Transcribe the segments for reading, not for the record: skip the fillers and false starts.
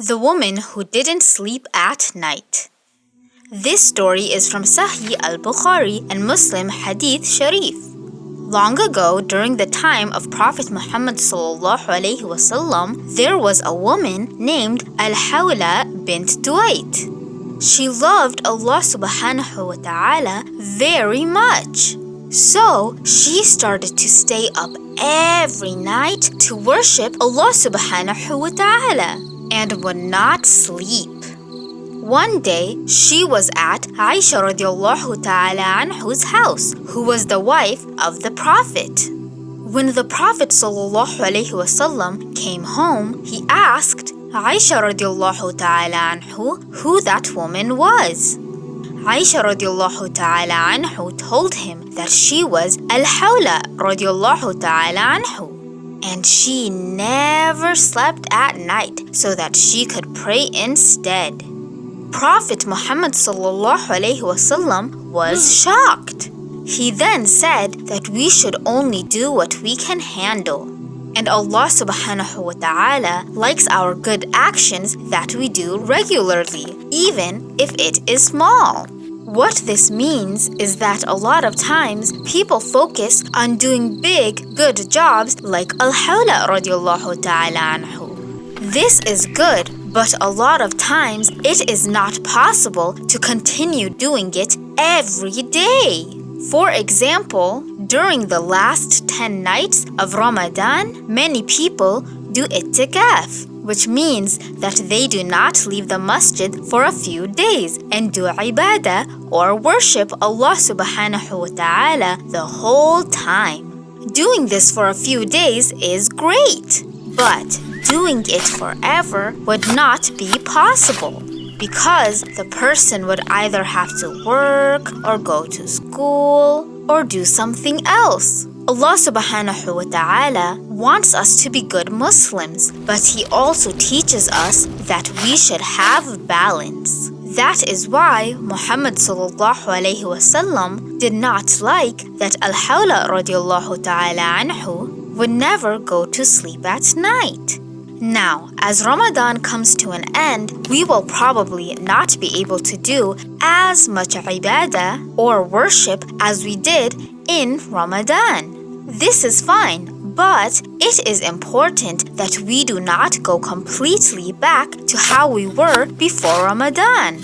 The woman who didn't sleep at night. This story is from Sahih al-Bukhari and Muslim Hadith Sharif. Long ago, during the time of Prophet Muhammad ﷺ, there was a woman named Al-Hawlaa bint Duwait. She loved Allah subhanahu wa ta'ala very much. So, she started to stay up every night to worship Allah subhanahu wa ta'ala and would not sleep. One day, she was at Aisha radiallahu ta'ala anhu's house, who was the wife of the Prophet. When the Prophet sallallahu alaihi wasallam came home, he asked Aisha radiallahu ta'ala anhu who that woman was. Aisha radiallahu ta'ala anhu told him that she was Al-Hawlaa radiallahu ta'ala anhu. And she never slept at night so that she could pray instead. Prophet Muhammad ﷺ was shocked. He then said that we should only do what we can handle. And Allah subhanahu wa ta'ala likes our good actions that we do regularly, even if it is small. What this means is that a lot of times people focus on doing big, good jobs like Al-Hawlaa radiallahu ta'ala anhu. This is good, but a lot of times it is not possible to continue doing it every day. For example, during the last 10 nights of Ramadan, many people do i'tikaf, which means that they do not leave the masjid for a few days and do ibadah or worship Allah subhanahu wa ta'ala the whole time. Doing this for a few days is great, but doing it forever would not be possible because the person would either have to work or go to school or do something else. Allah subhanahu wa ta'ala wants us to be good Muslims, but He also teaches us that we should have balance. That is why Muhammad sallallahu alayhi wasallam did not like that Al-Hawlaa radiallahu ta'ala anhu would never go to sleep at night. Now, as Ramadan comes to an end, we will probably not be able to do as much ibadah or worship as we did in Ramadan. This is fine, but it is important that we do not go completely back to how we were before Ramadan.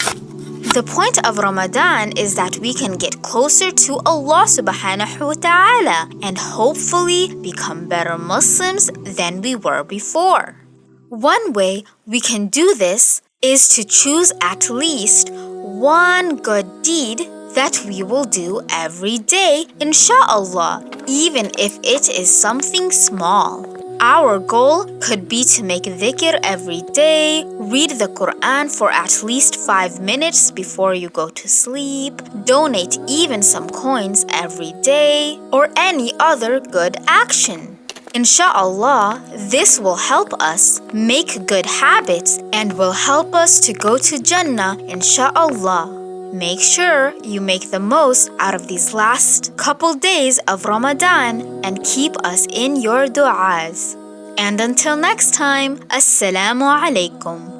The point of Ramadan is that we can get closer to Allah subhanahu wa ta'ala and hopefully become better Muslims than we were before. One way we can do this is to choose at least one good deed that we will do every day, insha'Allah, even if it is something small. Our goal could be to make dhikr every day, read the Quran for at least 5 minutes before you go to sleep, donate even some coins every day, or any other good action. Insha'Allah, this will help us make good habits and will help us to go to Jannah, insha'Allah. Make sure you make the most out of these last couple days of Ramadan and keep us in your du'as. And until next time, Assalamu alaikum.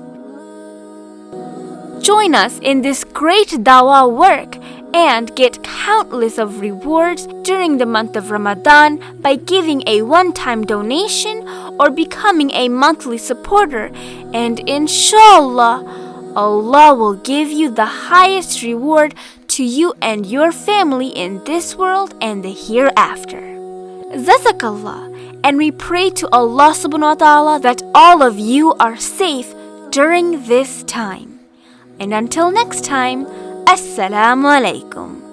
Join us in this great dawah work and get countless of rewards during the month of Ramadan by giving a one-time donation or becoming a monthly supporter, and inshallah, Allah will give you the highest reward to you and your family in this world and the hereafter. Jazakallah, and we pray to Allah subhanahu wa ta'ala that all of you are safe during this time. And until next time, Assalamu alaikum.